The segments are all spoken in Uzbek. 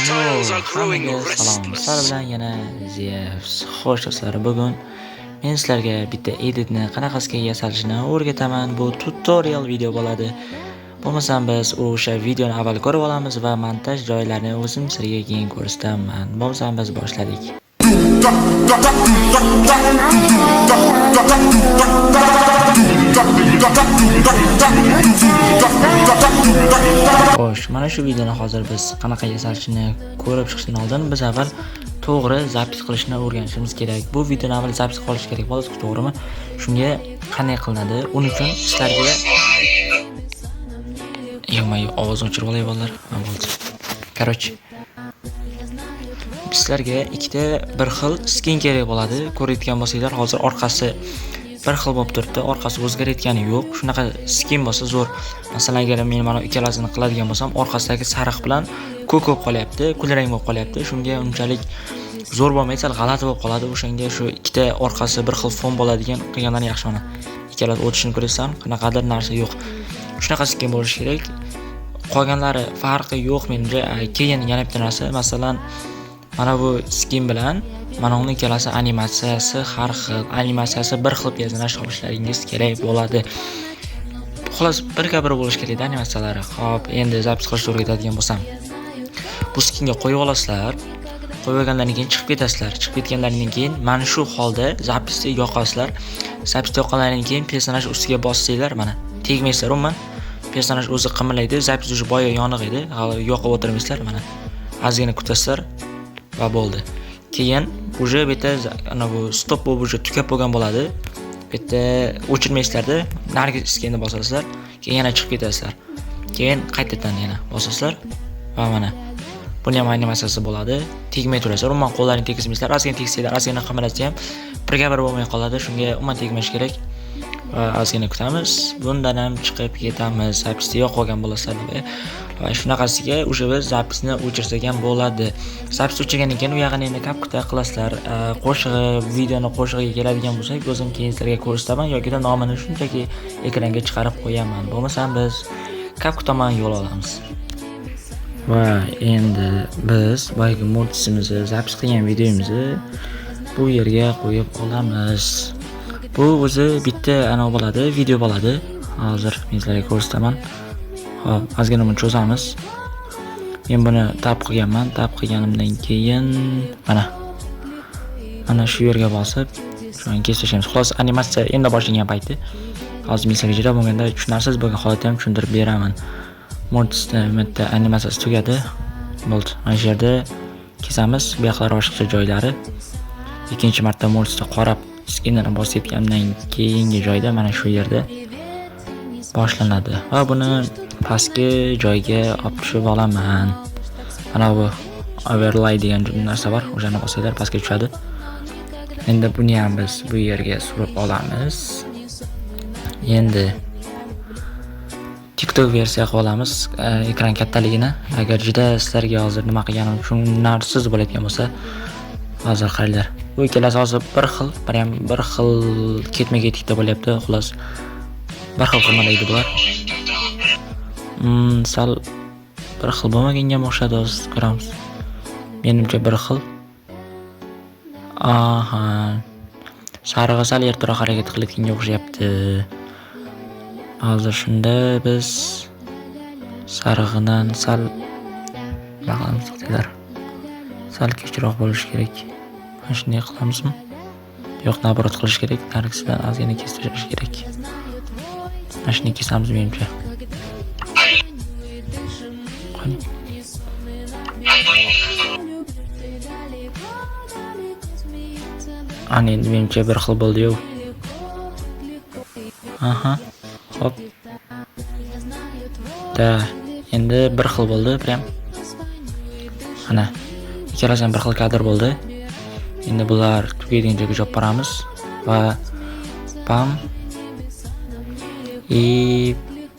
Hammaga salom. Sizlar bilan yana Zeus. Xo'sh do'stlar, bugun men sizlarga bitta editni qanaqasiga yasalishini o'rgataman. Bu tutorial video bo'ladi. Bo'lmasam biz o'sha videoni avval ko'rib olamiz va montaj joylarini o'zim sizlarga keyin ko'rsataman. Bo'lmasam biz boshladik. Xo'sh, mana shu videoni hozir biz qanaqa yasalishini ko'rib chiqishdan oldin biz avval to'g'ri zapis qilishni o'rganishimiz kerak. Bu videoni avval zapis qilish kerak bo'ladi, to'g'rimi? Shunga qanday qilinadi? Uning uchun sizlarga ovoz o'chirib olay bolalar. Bo'ldi. Короче, sizlarga ikkita bir xil skin kerak bo'ladi. Ko'rayotgan bo'lsanglar, hozir orqasi bir xil bo'lib turibdi, orqasi o'zgarayotgani yo'q. Shunaqa skin bo'lsa zo'r. Masalan, agar men mana ikkalasini qiladigan bo'lsam, orqasidagi sariq bilan ko'k bo'lib qolyapti, kulrang bo'lib qolyapti. Shunga unchalik zo'r bo'lmaysa, g'alati bo'lib qoladi. O'shanga shu ikkita orqasi bir xil fon bo'ladigan qilgandan yaxshi mana. Ikkalasi o'tishini ko'rasizlar, qanaqadir narsa yo'q. Shunaqa skin bo'lishi kerak. Qolganlari farqi yo'q menimcha. Keyin yana bitta narsa, masalan, mana bu skin bilan mana uning ikkalasi animatsiyasi har xil, animatsiyasi bir xil tezlanish olishlaringiz kerak bo'ladi. Xolos, bir bo'lish kerak animatsiyalari. Xo'p, endi zapis qilishni o'rgatadigan bo'lsam, bu skinga qo'yib olasizlar. Qo'yib olgandan keyin chiqib ketasizlar. Chiqib ketgandan keyin mana shu holda zapisni yoqasizlar. Zapisni yoqqandan keyin personaj ustiga bossanglar, mana tegmaysizlar, umuman. Personaj o'zi qimirlaydi, zapis o'sha boya yoniq edi, hali yoqib o'tirmaysizlar, mana. Ozgina kutasizlar va bo'ldi. Keyin uje bitta ana bu stop bo'lib uje tugab bo'lgan bo'ladi. Bitta o'chirmaysizlarda, narigi skenni bosasizlar, keyin yana chiqib ketasizlar. Keyin qaytadan yana bosasizlar va mana buni ham animatsiyasi bo'ladi. Tegmay turasizlar, umuman qo'llaringizni tegizmaysizlar. Ozgina tegsanglar, ozgina qimirlatsa ham bir bo'lmay qoladi. Shunga umuman tegmash kerak. Va ozgina kutamiz. Bundan ham chiqib ketamiz. Zapisni yo'q qolgan bo'lasizlar va shunaqasiga o'sha biz zapisni o'chirsak ham bo'ladi. Zapis o'chirgandan keyin u yog'ini endi kapkuta qilasizlar. Qo'shig'i, videoni qo'shig'iga keladigan bo'lsak, o'zim keyin sizlarga ko'rsataman yoki nomini shunchaki ekranga chiqarib qo'yaman. Bo'lmasam biz kapkutoman yo'l olamiz. Va endi biz boyagi multisimizni zapis qilgan videomizni bu yerga qo'yib olamiz. Bu o'zi bitta ana bo'ladi, video bo'ladi. Hozir men sizlarga ko'rsataman. Xo'p, ozgina buni cho'zamiz. Men buni tab qilganman. Tab qilganimdan keyin mana shu yerga bosib, shuni kesib tashlaymiz. Xolos, animatsiya endi boshlangan payti. Hozir men sizlarga juda bo'lganda tushunarsiz bo'lgan holatda ham tushuntirib beraman. Multisda animatsiyasi tugadi. Bo'ldi. Mana shu yerda kesamiz. Bu yoqlar boshqa joylari. Ikkinchi marta multisda qarab skinni bosib ketgandan keyingi joyda mana shu yerda boshlanadi. Va buni pastki joyga olib tushib olaman. Mana bu overlay degan narsa bor, o'shani bosinglar pastga tushadi. Endi buni ham biz bu yerga surib olamiz. Endi TikTok versiya qilib olamiz, ekran kattaligini. Agar juda sizlarga hozir nima qilganim tushunarsiz bo'ladigan bo'lsa, hozir qaranglar. Bu ikkalasi hozir bir xil ketma-ketlikda bo'lyapti, xolos. Bir xil qimirlaydi bular. Sal bir xil bo'lmaganga o'xshadi, hozir ko'ramiz. Menimcha bir xil. Aha. Sarig'i sal ertaroq harakat qilayotganga o'xshayapti. Hozir shunda biz sarig'idan sal sal kechroq bo'lishi kerak. Mana shunday qilamizmi? Yo'q, naborot qilish kerak. Nargisidan ozgina kesib tashlash kerak. Mana shuni kesamiz menimcha. Ana endi menimcha bir xil bo'ldi-yu. Aha. Hop. Endi bir xil bo'ldi, prям. Ana. Ikkalasi ham bir xil kadr bo'ldi. Endi bular tugaydigan joyga olib boramiz va pam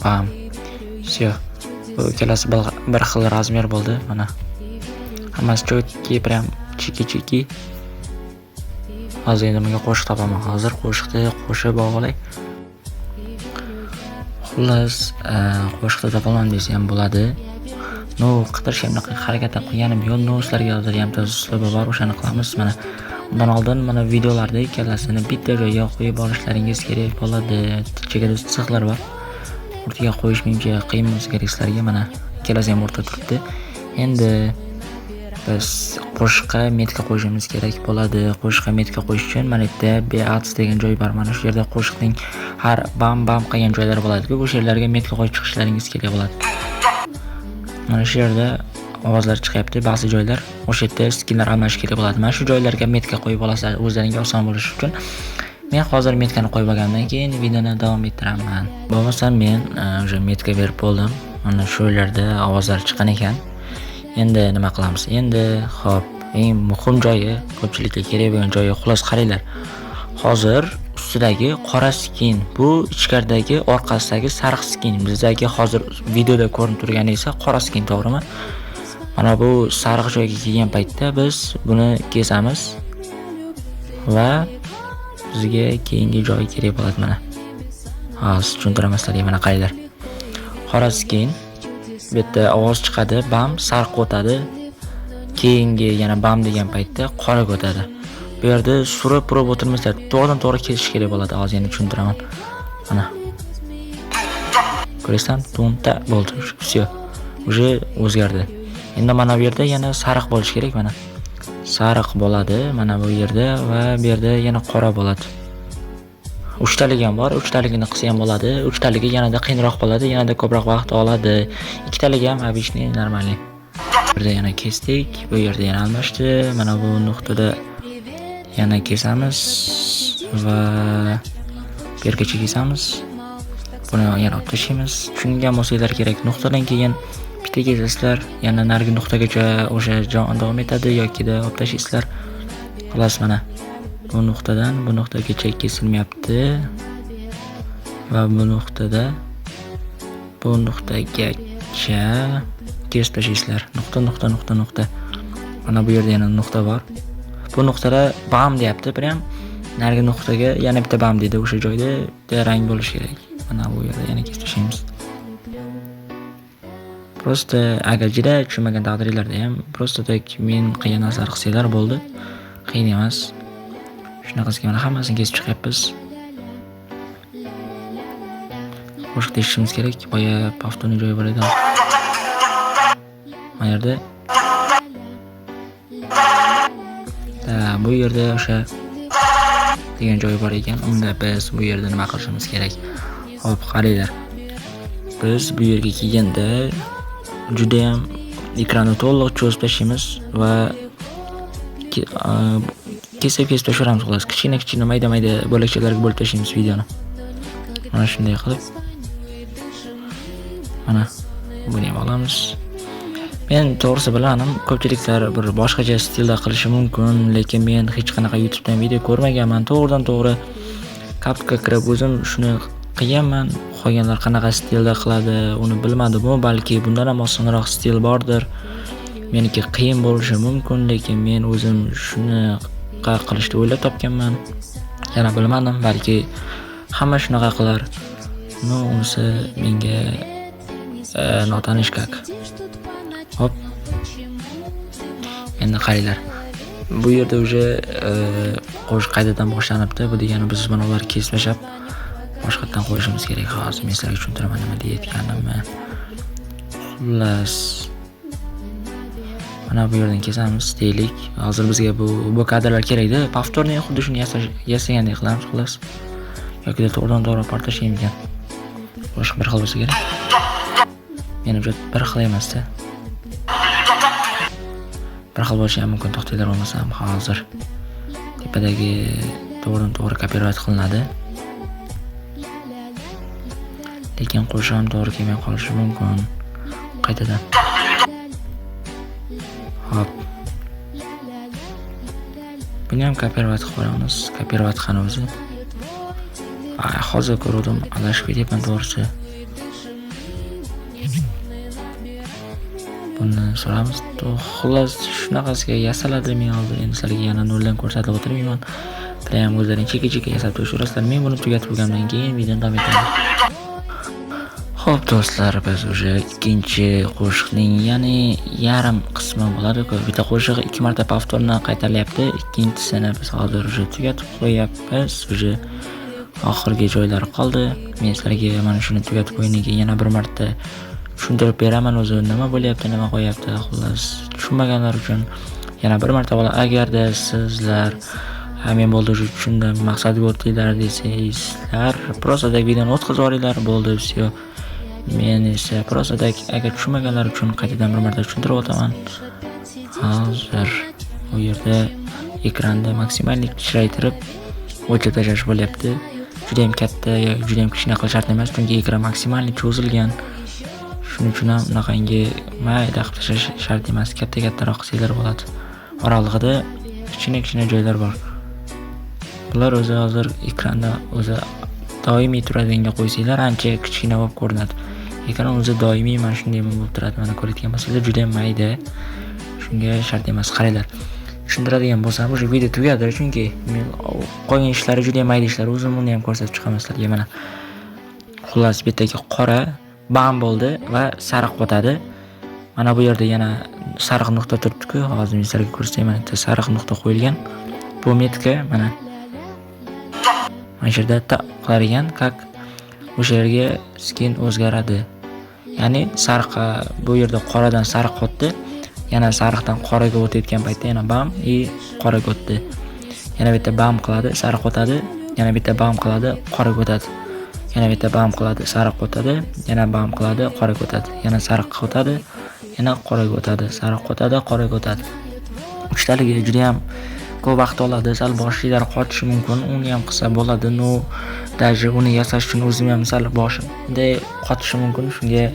pam. Всё. Bu ikkalasi bir xil razmer bo'ldi, mana. Hammasi cho'tki, prям chiki. Hozir endi menga qo'shiq topaman. Hozir qo'shiqni qo'shib olay. Xullas, qo'shiqda topaman desa ham bo'ladi. no qidirish bunaqa harakat qilganim yo'q. No sizlarga hozir ham uslubi bor, o'shani qilamiz. Mana undan oldin mana videolarda ikkalasini bitta joyga qo'yib olishlaringiz kerak bo'ladi. Chegada sixlar bor. O'rtaga qo'yish menga qiyin bo'lsa kerak sizlarga. Mana ikkalasi ham o'rtada turibdi. Endi biz qo'shiqqa metka qo'yishimiz kerak bo'ladi. Qo'shiqqa metka qo'yish uchun mana bu yerda beats degan joy bor. Mana shu yerda qo'shiqning har bam qilgan joylari bo'ladi-ku, o'sha yerlarga metka qo'yib chiqishlaringiz kerak bo'ladi. Mana shu yerda ovozlar chiqyapti, ba'zi joylar o'sha yerda skinlar almashish kerak bo'ladi. Mana shu joylarga metka qo'yib olasizlar o'zlaringizga oson bo'lishi uchun. Men hozir metkani qo'yib olgandan keyin videoni davom ettiraman. Bo'lmasa men o'sha metka berib bo'ldim. Mana shu yerda ovozlar chiqqan ekan. Endi nima qilamiz? Endi xo'p, eng muhim joyi, ko'pchilikga kerak bo'lgan joyi, xolos qaranglar. Hozir ustidagi qora skin, bu ichkaridagi orqasidagi sariq skin. Bizdagi hozir videoda ko'rinib turgani esa qora skin, to'g'rimi? Mana bu sariq joyga kelgan paytda biz buni kesamiz va bizga keyingi joy kerak bo'ladi mana. Hozir tushuntiraman sizlarga, mana qaranglar. Qora skin, bu yerda ovoz chiqadi, bam, sariq o'tadi. Keyingi yana bam degan paytda qora o'tadi. Bu yerda surib purib o'tirmaslar, to'g'ridan-to'g'ri kesish kerak bo'ladi. Hozir yana tushuntiraman. Mana. Ko'rasizmi? To'nta bo'ldi. Всё. Уже o'zgardi. Endi mana bu yerda yana sariq bo'lish kerak mana. Sariq bo'ladi mana bu yerda va bu yerda yana qora bo'ladi. 3 talik ham bor, 3 taligini qilsa ham bo'ladi. 3 taligi yanada qiyinroq bo'ladi, yanada ko'proq vaqt oladi. 2 taligi ham обычный, normalniy. Bu yerda yana kesdik, bu yerda yana almashdi. Mana bu nuqtada yana kesamiz va bu yergacha kesamiz. Buni yana olib tashlaymiz. Tushungan bo'lsanglar kerak, nuqtadan keyin bitta kesasizlar, yana narigi nuqtagacha o'sha davom etadi yoki-da olib tashlaysizlar. Xolos mana bu nuqtadan bu nuqtagacha kesilmayapti va bu nuqtada bu nuqtagacha kesib tashlaysizlar. Nuqta. Mana bu yerda yana nuqta bor. Bu nuqtada bam deyapti, prям narigi nuqtaga yana bitta bam deydi. O'sha joyda bitta rang bo'lishi kerak. Mana bu yerda yana kesib tashlaymiz. Prosta agar juda tushunmagan taqdirlarda ham prosta tak men qilgan narsalar qilsanglar bo'ldi. Qiyin emas. Shunaqasiga mana hammasini kesib chiqyapmiz. Qo'shiq eshitishimiz kerak. Boya paftorning joyi bor edi. Mana yerda bu yerda o'sha degan joy bor ekan. Unda biz bu yerda nima qilishimiz kerak? Hop, qaranglar. Biz bu yerga kelganda juda ham ekranni to'liq cho'zib tashlaymiz va kesib tashlamiz xolos. Kichkina mayda bo'lakchalarga bo'lib tashlaymiz videoni. Mana shunday qilib mana buni ham olamiz. Men to'g'risi bilanim, ko'pchiliklar bir boshqacha stilda qilishi mumkin, lekin men hech qanaqa YouTubedan video ko'rmaganman. To'g'ridan-to'g'ri kapka kirib o'zim shuni qilganman. Qolganlar qanaqa stilda qiladi, uni bilmadim, balki bundan ham osonroq stil bordir. Meniki qiyin bo'lishi mumkin, lekin men o'zim shuni qilishni o'ylab topganman. Yana bilmadim, balki hamma shunaqa qilar. Unisi menga notanish kak. Hop. Endi qaranglar. Bu yerda уже qo'shiq qaytadan boshlanibdi. Bu degani biz mana ular kesib tashlab boshqatdan qo'yishimiz kerak. Hozir men sizlarga tushuntiraman nima deyotganimni. Xullas. Mana bu yerdan kesamiz deylik. Hozir bizga bu kadrlar kerak-da. Paftorni xuddi shuni yasagandek qilamiz, xullas. Yoki to'g'ridan-to'g'ri portlashim ekan. Qo'shiq bir xil bo'lsa kerak. Menimcha bir xil emas-da. Bir xil bo'lishi ham mumkin, to'xtanglar bo'lmasam hozir. Tepadagi to'g'ridan-to'g'ri copyright qilinadi. Lekin qo'shiq ham to'g'ri kelmay qolishi mumkin. Qaytadan. Hop. Buni ham copyright qilib qo'yamiz. Copyright qani o'zi? Hozir ko'rdim, adashib ketyapman to'g'risi. Buni so'ramiz. Xullas shunaqasiga yasaladi. Men hozir endi sizlarga yana noldan ko'rsatib o'tirmayman. Prям o'zlaring cheki yasab turishlarsizlar. Men buni tugatib bo'lgandan keyin videoni davom etaman. Xo'p do'stlar, biz o'sha ikkinchi qo'shiqning, ya'ni yarim qismi bo'ladi-ku. Bitta qo'shiq 2 marta повторно qaytarilyapti. Ikkinchisini biz hozir o'sha tugatib qo'yapmiz. O'sha oxirgi joylari qoldi. Men sizlarga mana shuni tugatib qo'ying, yana bir marta tushuntirib beraman o'zi nima bo'lyapti, nima qo'yapti. Xullas, tushunmaganlar uchun yana bir marta bo'la. Agarda sizlar men bo'ldi shu tushundim, maqsadga o'tdinglar desangizlar, prostadak videoni o'tkazib yuboringlar, bo'ldi, всё. Men esa prostadak agar tushunmaganlar uchun qaytadan bir marta tushuntirib o'taman. Hozir bu yerda ekranda maksimallik kichraytirib o'chirib tashlash bo'lyapti. Juda ham katta, juda ham kichkina qilish shart emas, chunki ekran maksimallik cho'zilgan. Shuning uchun ham bunaqangi mayda qilib tashlash shart emas, kattaroq qilsanglar bo'ladi. Oralig'ida kichkina joylar bor. Bular o'zi hozir ekranda o'zi doimiy turadiganga qo'ysanglar, ancha kichkina bo'lib ko'rinadi. Ekran o'zi doimiy mana shunday bo'lib turadi. Mana ko'rayotgan bo'lsanglar, juda ham mayda. Shunga shart emas, qaranglar. Tushuntiradigan bo'lsam, o'sha video tugadi, chunki men qolgan ishlari juda ham mayda ishlar. O'zim uni ham ko'rsatib chiqaman sizlarga mana. Xullas, bu yerdagi qora bam bo'ldi va sariq o'tadi. Mana bu yerda yana sariq nuqta turibdi-ku. Hozir men sizlarga ko'rsataman. Mana bitta sariq nuqta qo'yilgan. Bu metka mana. Mana shu yerda qilar ekan, как o'sha yerga skin o'zgaradi. Ya'ni sariq, bu yerda qoradan sariq o'tdi. Yana sariqdan qoraga o'tayotgan paytda yana bam qoraga o'tdi. Yana bitta bam qiladi, sariq o'tadi. Yana bitta bam qiladi, qoraga o'tadi. Yana bitta bam qiladi, sariq o'tadi. Yana bam qiladi, qoraga o'tadi. Yana sariq o'tadi, yana qoraga o'tadi. Sariq o'tadi, qoraga o'tadi. Uchtaligi juda ham ko'p vaqt oladi. Sal boshlilar qochishi mumkin. Uni ham qilsa bo'ladi. No, даже uni yasash uchun o'zim ham sal boshimda qochishi mumkin. Shunga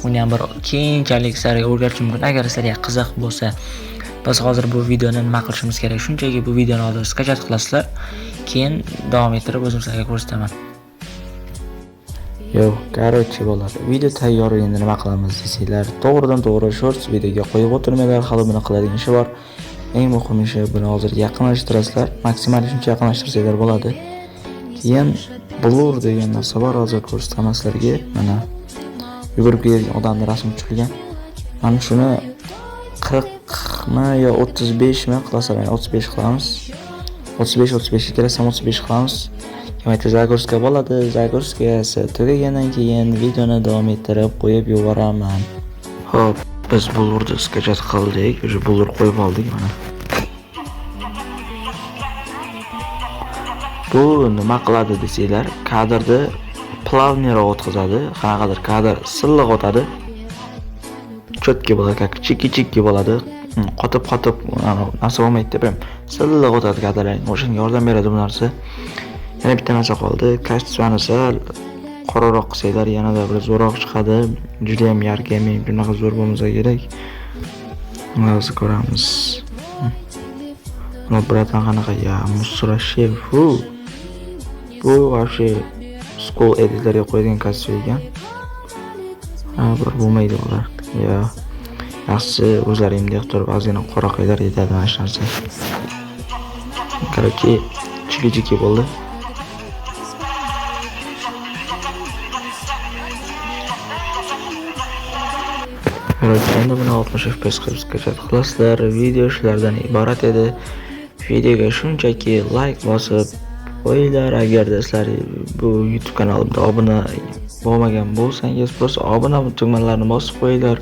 uni ham bir keyinchalik sizlarga o'rgatishim mumkin. Agar sizlarga qiziq bo'lsa, biz hozir bu videoni nima qilishimiz kerak? Shunchaki bu videoni hozir skachat qilasizlar, keyin davom ettirib o'zim sizlarga ko'rsataman. Yo'q, короче bo'ladi. Video tayyor, endi nima qilamiz desanglar, to'g'ridan-to'g'ri shorts videoga qo'yib o'tirmanglar, hali buni qiladigan ishi bor. Eng muhim ishi buni hozir yaqinlashtirasizlar, maksimal shuncha yaqinlashtirsanglar bo'ladi. Keyin blur degan narsa bor, hozir ko'rsataman sizlarga. Mana yugurib kelgan odamning rasmi tushirilgan. Mana shuni 40 mi yo 35 mi qilasan, 35 qilamiz. 35 kerak, 35 qilamiz. Kemayta Zagorska bo'ladi. Zagorskasi tugagandan keyin videoni davom ettirib qo'yib yuboraman. Xo'p, biz blurni skachat qildik, o'sha blur qo'yib oldik mana. Bu nima qiladi desanglar, kadrni plavniyroq o'tkazadi. Qanaqadir kadr silliq o'tadi. Chotki bo'ladi, как chiki bo'ladi. Qotib narsa bo'lmaydi deb ham silliq o'tadi kadrlar. O'shanga yordam beradi bu narsa. Yana bitta narsa qoldi. Kastvani sal qoraroq qilsanglar yanada bir zo'roq chiqadi. Juda ham yarqi, men bunaqa zo'r bo'lmasa kerak. Hozir ko'ramiz. Buni bratan qanaqa ya, musrashev. Bu вообще school editlarga qo'ygan kasv ekan. Bir bo'lmaydi ular. Ya, yaxshi o'zlaringizga turib ozgina qora qilinglar yetadi mana shu narsa. Короче, chiki bo'ldi. Endi buni 60 fps qilib skachat qilasizlar. Video shulardan iborat edi. Videoga shunchaki like bosib qo'yinglar. Agarda sizlar bu YouTube kanalimda obuna bo'lmagan bo'lsangiz, bo'lsa obuna tugmalarini bosib qo'yinglar.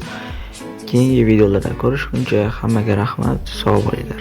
Keyingi videolarda ko'rishguncha hammaga rahmat, sog' bo'linglar.